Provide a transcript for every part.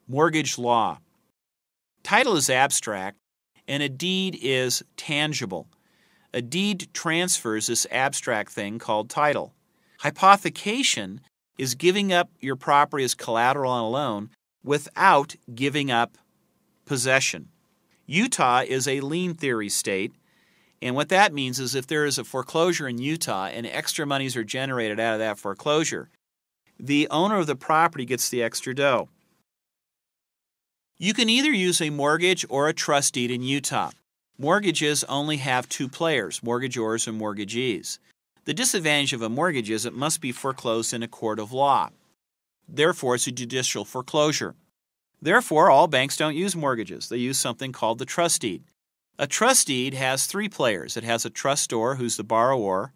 Mortgage law. Title is abstract, and a deed is tangible. A deed transfers this abstract thing called title. Hypothecation is giving up your property as collateral on a loan without giving up possession. Utah is a lien theory state, and what that means is if there is a foreclosure in Utah and extra monies are generated out of that foreclosure, the owner of the property gets the extra dough. You can either use a mortgage or a trust deed in Utah. Mortgages only have two players, mortgagors and mortgagees. The disadvantage of a mortgage is it must be foreclosed in a court of law. Therefore, it's a judicial foreclosure. Therefore, all banks don't use mortgages. They use something called the trust deed. A trust deed has three players. It has a trustor, who's the borrower,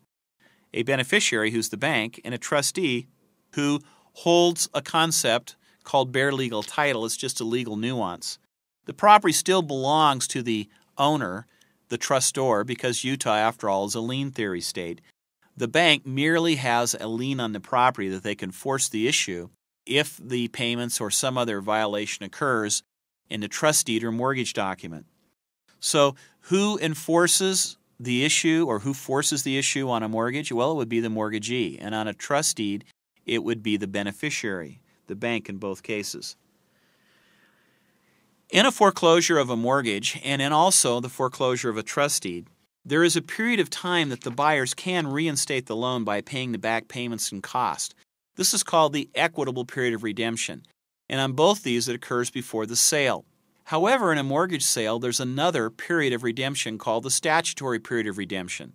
a beneficiary, who's the bank, and a trustee, who holds a concept called bare legal title. It's just a legal nuance. The property still belongs to the owner, the trustor, because Utah, after all, is a lien theory state. The bank merely has a lien on the property that they can force the issue if the payments or some other violation occurs in the trust deed or mortgage document. So who enforces the issue or who forces the issue on a mortgage? Well, it would be the mortgagee. And on a trust deed, it would be the beneficiary, the bank in both cases. In a foreclosure of a mortgage and in also the foreclosure of a trust deed, there is a period of time that the buyers can reinstate the loan by paying the back payments and cost. This is called the equitable period of redemption. And on both these, it occurs before the sale. However, in a mortgage sale, there's another period of redemption called the statutory period of redemption.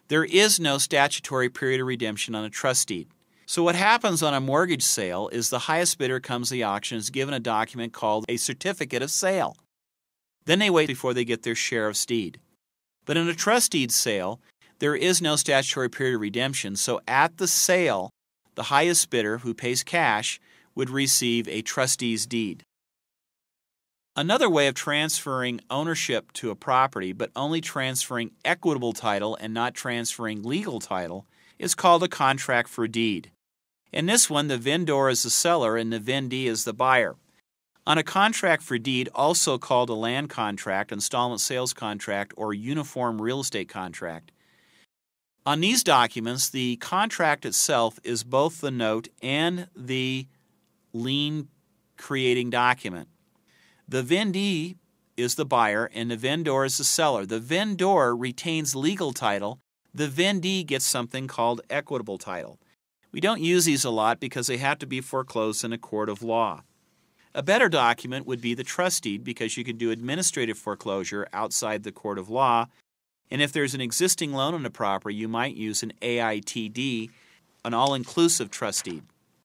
There is no statutory period of redemption on a trust deed. So what happens on a mortgage sale is the highest bidder comes to the auction is given a document called a certificate of sale. Then they wait before they get their share of deed. But in a trust deed sale, there is no statutory period of redemption, so at the sale, the highest bidder, who pays cash, would receive a trustee's deed. Another way of transferring ownership to a property, but only transferring equitable title and not transferring legal title, is called a contract for deed. In this one, the vendor is the seller and the vendee is the buyer. On a contract for deed, also called a land contract, installment sales contract, or uniform real estate contract, on these documents, the contract itself is both the note and the lien creating document. The vendee is the buyer and the vendor is the seller. The vendor retains legal title. The vendee gets something called equitable title. We don't use these a lot because they have to be foreclosed in a court of law. A better document would be the trust deed because you can do administrative foreclosure outside the court of law. And if there's an existing loan on the property, you might use an AITD, an all-inclusive trust deed.